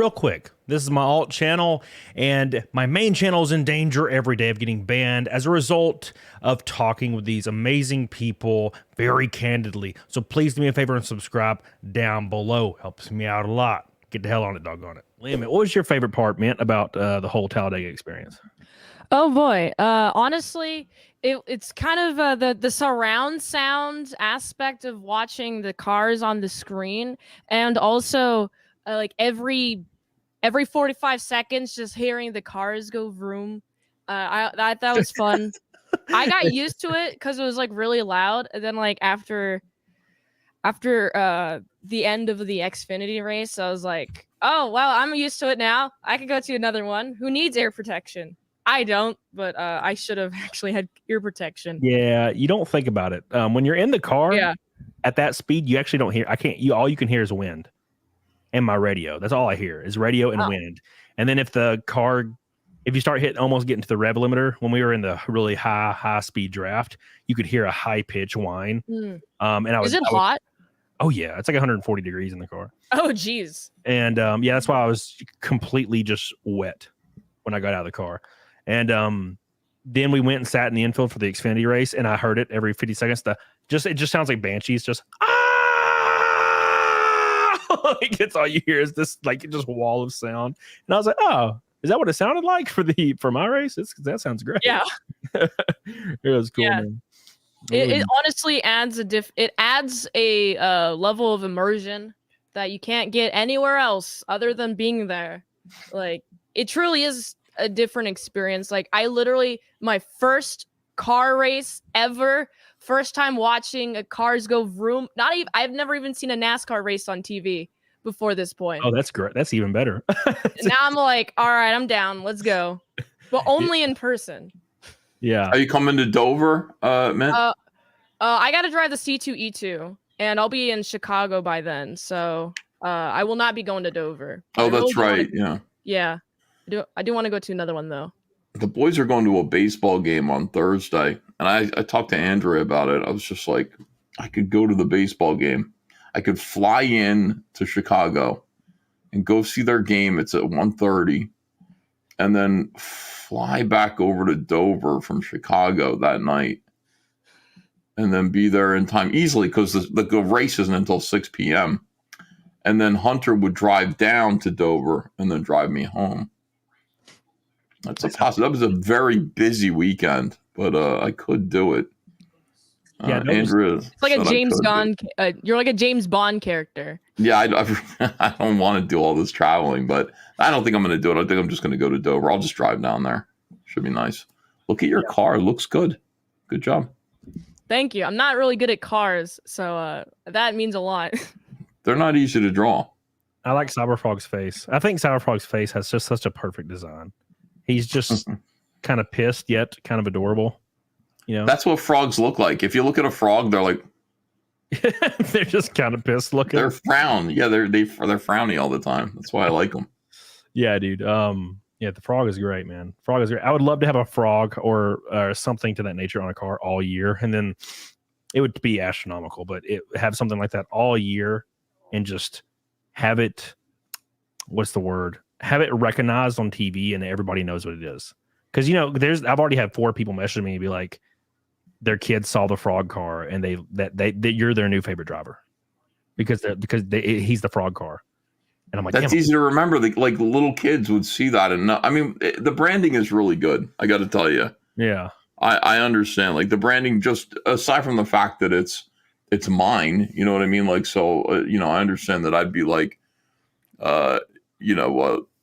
real quick, this is my alt channel, and my main channel is in danger every day of getting banned as a result of talking with these amazing people very candidly. So please do me a favor and subscribe down below. Helps me out a lot. Get the hell on it, doggone it. Liam, what was your favorite part, man, about the whole Talladega experience? Oh boy. Honestly, it's kind of the surround sound aspect of watching the cars on the screen, and also like every 45 seconds just hearing the cars go vroom. That was fun. I got used to it because it was like really loud, and then like after the end of the Xfinity race, I was like, oh well, I'm used to it now. I can go to another one. Who needs air protection? I don't, but I should have actually had ear protection. Yeah, you don't think about it. When you're in the car at that speed, you actually don't hear. All you can hear is wind and my radio. That's all I hear is radio and wind. And then if you start almost getting to the rev limiter, when we were in the really high speed draft, you could hear a high pitch whine. Is it hot? Oh yeah, it's like 140 degrees in the car. Oh geez. And yeah, that's why I was completely just wet when I got out of the car. And then we went and sat in the infield for the Xfinity race, and I heard it every 50 seconds. It just sounds like Banshees, just like it's all you hear is this like just wall of sound. And I was like, oh, is that what it sounded like for my race? That sounds great. Yeah. It was cool, man. It honestly adds a level of immersion that you can't get anywhere else other than being there. Like, it truly is a different experience. Like, my first car race ever, first time watching cars go vroom. I've never even seen a NASCAR race on TV before this point. Oh, that's great. That's even better. Now I'm like, all right, I'm down. Let's go. But only in person. Yeah. Are you coming to Dover, man? I got to drive the C2E2, and I'll be in Chicago by then. So I will not be going to Dover. Oh, that's right. Yeah. I do want to go to another one, though. The boys are going to a baseball game on Thursday, and I talked to Andrea about it. I was just like, I could go to the baseball game. I could fly in to Chicago and go see their game. It's at 1:30, and then fly back over to Dover from Chicago that night, and then be there in time easily because the race isn't until 6 p.m. And then Hunter would drive down to Dover and then drive me home. That's a possibility. That was a very busy weekend, but I could do it. Yeah, Andrea. It's like a James Bond. You're like a James Bond character. Yeah, I don't want to do all this traveling, but I don't think I'm going to do it. I think I'm just going to go to Dover. I'll just drive down there. Should be nice. Look at your car. It looks good. Good job. Thank you. I'm not really good at cars, so that means a lot. They're not easy to draw. I like CyberFrog's face. I think CyberFrog's face has just such a perfect design. He's just kind of pissed yet kind of adorable. You know, that's what frogs look like. If you look at a frog, they're like they're just kind of pissed looking. They're frown. Yeah, they're frowny all the time. That's why I like them. Yeah, dude. Yeah, the frog is great, man. Frog is great. I would love to have a frog or something to that nature on a car all year, and then it would be astronomical. But have something like that all year, and just have it. What's the word? Have it recognized on TV, and everybody knows what it is. Because I've already had 4 people message me and be like, their kids saw the frog car, and you're their new favorite driver because he's the frog car. And I'm like, that's easy to remember. Like little kids would see that, and I mean, the branding is really good. I got to tell you. Yeah, I understand. Like the branding, just aside from the fact that it's mine. You know what I mean? Like, so I understand that I'd be like,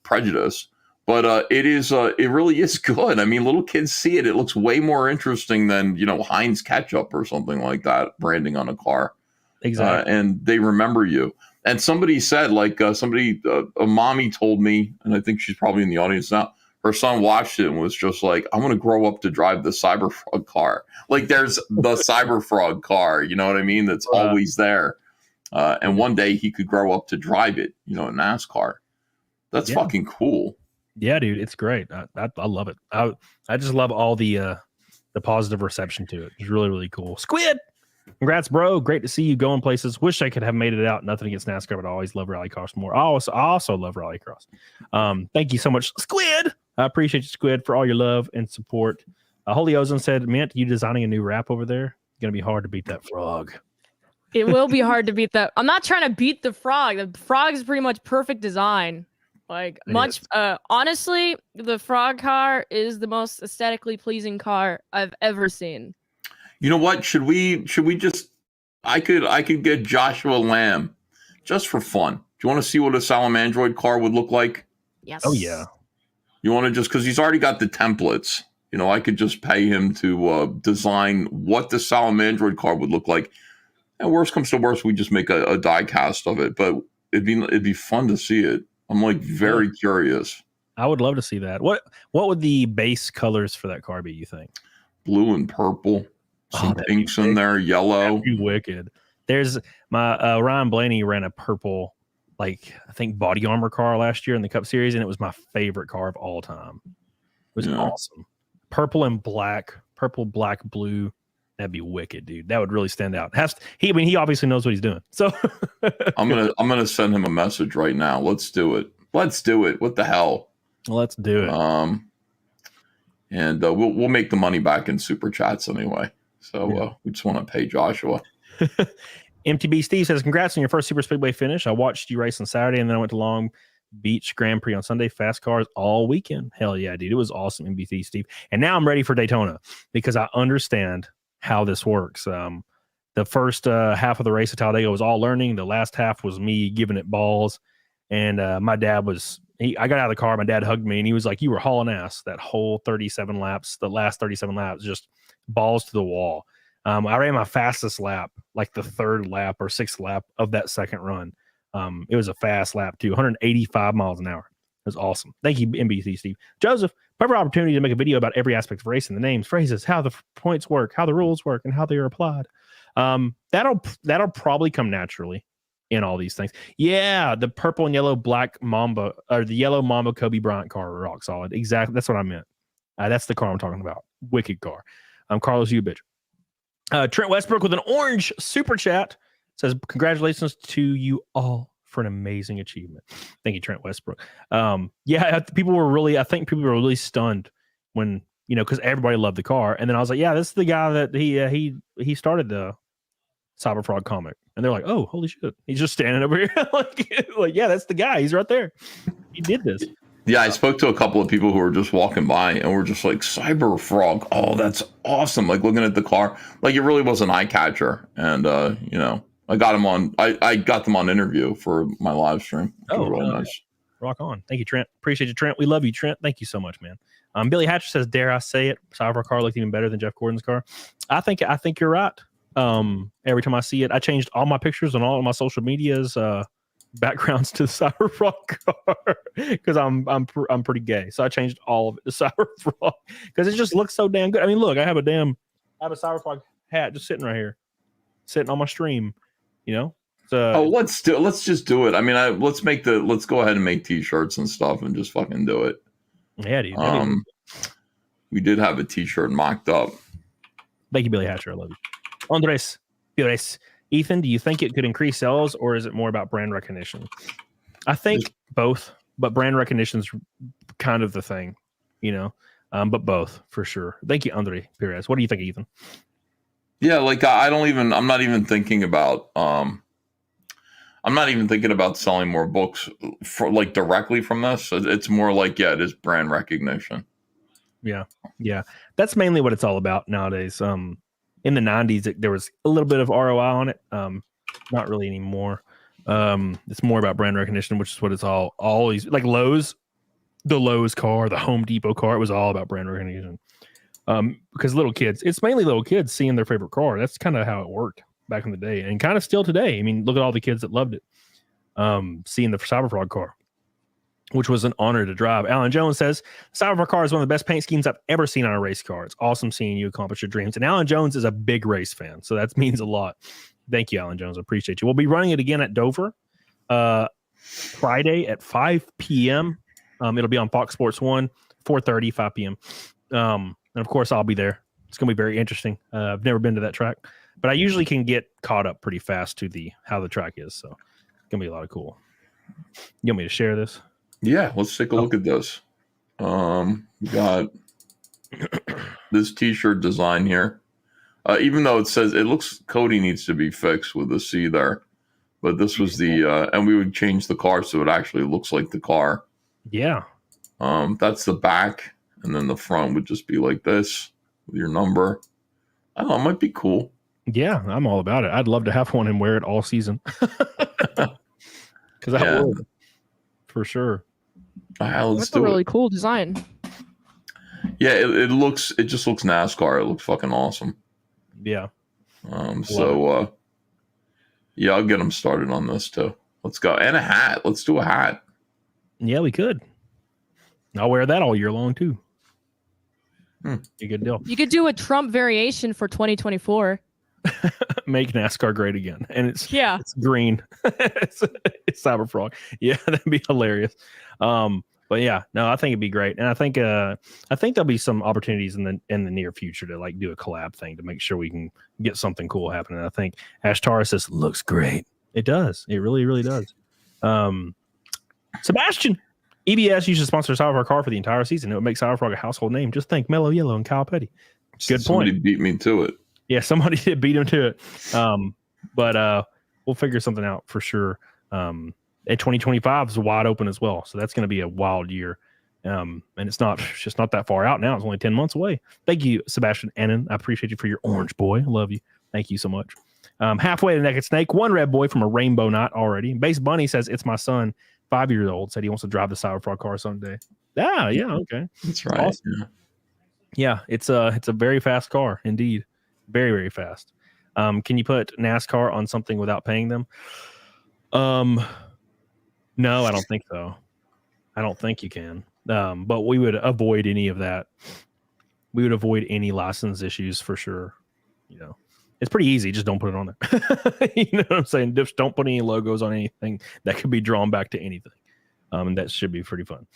prejudiced, but it really is good. I mean, little kids see it. It looks way more interesting than Heinz ketchup or something like that. Branding on a car, exactly, and they remember you. And somebody said, a mommy told me, and I think she's probably in the audience now, her son watched it and was just like, I want to grow up to drive the CyberFrog car. Like there's the CyberFrog car, you know what I mean? That's always there. And one day he could grow up to drive it, a NASCAR. That's fucking cool. Yeah, dude, it's great. I love it. I just love all the positive reception to it. It's really, really cool. Squid! Congrats, bro. Great to see you going places. Wish I could have made it out. Nothing against NASCAR, but I always love rallycross more. I also love rallycross. Thank you so much, Squid. I appreciate you, Squid, for all your love and support. Holy Ozone said, Mint, you designing a new rap over there? Going to be hard to beat that frog. It will be hard to beat that. I'm not trying to beat the frog. The frog is pretty much perfect design. Like honestly, the frog car is the most aesthetically pleasing car I've ever seen. You know what? Should we just I could get Joshua Lamb just for fun. Do you want to see what a Salamandroid car would look like? Yes. Oh yeah. You want to just because he's already got the templates. You know, I could just pay him to design what the Salamandroid car would look like. And worst comes to worst, we just make a die cast of it. But it'd be fun to see it. I'm like very curious. I would love to see that. What would the base colors for that car be, you think? Blue and purple. Some pinks in there, yellow. That'd be wicked. There's my Ryan Blaney ran a purple, like I think body armor car last year in the Cup Series, and it was my favorite car of all time. It was awesome. Purple and black, purple, black, blue. That'd be wicked, dude. That would really stand out. He obviously knows what he's doing. So I'm gonna send him a message right now. Let's do it. Let's do it. What the hell? Let's do it. And we'll make the money back in super chats anyway. So we just want to pay Joshua. MTB Steve says, congrats on your first Super Speedway finish. I watched you race on Saturday, and then I went to Long Beach Grand Prix on Sunday. Fast cars all weekend. Hell yeah, dude. It was awesome, MBT Steve. And now I'm ready for Daytona because I understand how this works. The first half of the race at Talladega was all learning. The last half was me giving it balls. And my dad was, I got out of the car. My dad hugged me and he was like, you were hauling ass that whole 37 laps, the last 37 laps, just balls to the wall. I ran my fastest lap, like the third lap or sixth lap of that second run. It was a fast lap too, 185 miles an hour. It was awesome. Thank you, NBC Steve. Joseph, perfect opportunity to make a video about every aspect of racing, the names, phrases, how the points work, how the rules work, and how they are applied. That'll probably come naturally in all these things. Yeah, the purple and yellow black Mamba, or the yellow Mamba Kobe Bryant car, rock solid. Exactly, that's what I meant. That's the car I'm talking about. Wicked car. Carlos, you bitch. Trent Westbrook with an orange super chat says, congratulations to you all for an amazing achievement. Thank you, Trent Westbrook. Yeah, people were really stunned when, because everybody loved the car. And then I was like, yeah, this is the guy that he started the CyberFrog comic. And they're like, oh, holy shit. He's just standing over here. like, yeah, that's the guy. He's right there. He did this. Yeah, I spoke to a couple of people who were just walking by and were just like, CyberFrog, oh, that's awesome. Like looking at the car, like it really was an eye catcher. And, I got him on, I got them on interview for my live stream. Oh, really nice. Rock on. Thank you, Trent. Appreciate you, Trent. We love you, Trent. Thank you so much, man. Billy Hatcher says, dare I say it, CyberFrog car looked even better than Jeff Gordon's car. I think you're right. Every time I see it, I changed all my pictures on all of my social medias, backgrounds to the CyberFrog car because I'm pretty gay, so I changed all of it to CyberFrog because it just looks so damn good. I mean, look, I have a CyberFrog hat just sitting right here, sitting on my stream. So let's just do it. I mean, let's go ahead and make t-shirts and stuff and just fucking do it. Yeah, dude. We did have a t-shirt mocked up. Thank you, Billy Hatcher. I love you. Andres, Ethan, do you think it could increase sales or is it more about brand recognition? I think both, but brand recognition is kind of the thing, but both for sure. Thank you, Andre Perez. What do you think, Ethan? Yeah, like I'm not even thinking about selling more books for like directly from this. It's more like, it is brand recognition. Yeah. That's mainly what it's all about nowadays. In the 90s, there was a little bit of ROI on it. Not really anymore. It's more about brand recognition, which is what it's always like. The Lowe's car, the Home Depot car, it was all about brand recognition. Because it's mainly little kids seeing their favorite car. That's kind of how it worked back in the day, and kind of still today. I mean, look at all the kids that loved it. Seeing the CyberFrog car, which was an honor to drive. Alan Jones says, CyberFrog car is one of the best paint schemes I've ever seen on a race car. It's awesome seeing you accomplish your dreams. And Alan Jones is a big race fan, so that means a lot. Thank you, Alan Jones. I appreciate you. We'll be running it again at Dover Friday at 5 p.m. It'll be on Fox Sports 1, 4:30, 5 p.m. And of course, I'll be there. It's going to be very interesting. I've never been to that track. But I usually can get caught up pretty fast to how the track is. So it's gonna be a lot of cool. You want me to share this? Yeah, let's take a look at this. We got this T-shirt design here. Even though it says it looks Cody needs to be fixed with the C there, but this was the and we would change the car so it actually looks like the car. Yeah. That's the back, and then the front would just be like this with your number. I don't know, it might be cool. Yeah, I'm all about it. I'd love to have one and wear it all season. Because I would, for sure. That's a really cool design. Yeah, it just looks NASCAR. It looks fucking awesome. Yeah. Yeah, I'll get them started on this too. Let's go. And a hat. Let's do a hat. Yeah, we could. I'll wear that all year long too. A good deal. You could do a Trump variation for 2024. Make NASCAR great again, and it's green. it's CyberFrog. Yeah, that'd be hilarious. But yeah, no, I think it'd be great, and I think there'll be some opportunities in the near future to like do a collab thing to make sure we can get something cool happening. I think Ashtara says looks great. It does. It really, really does. Sebastian, EBS used to sponsor CyberFrog car for the entire season. It would make CyberFrog a household name. Just think Mellow Yellow and Kyle Petty. Good Somebody point. beat me to it. Yeah, somebody did beat him to it. But we'll figure something out for sure. And 2025 is wide open as well. So that's going to be a wild year. And it's just not that far out now. It's only 10 months away. Thank you, Sebastian Annan. I appreciate you for your orange boy. I love you. Thank you so much. Halfway to Naked Snake, one red boy from a rainbow knot already. Base Bunny says, it's my son, 5 years old, said he wants to drive the CyberFrog car someday. Yeah, okay. That's right. Awesome. Yeah, it's a very fast car indeed. Very, very fast. Can you put NASCAR on something without paying them? No, I don't think so. I don't think you can. But we would avoid any of that. We would avoid any license issues for sure. You know, it's pretty easy. Just don't put it on there. You know what I'm saying? Just don't put any logos on anything that could be drawn back to anything. And that should be pretty fun.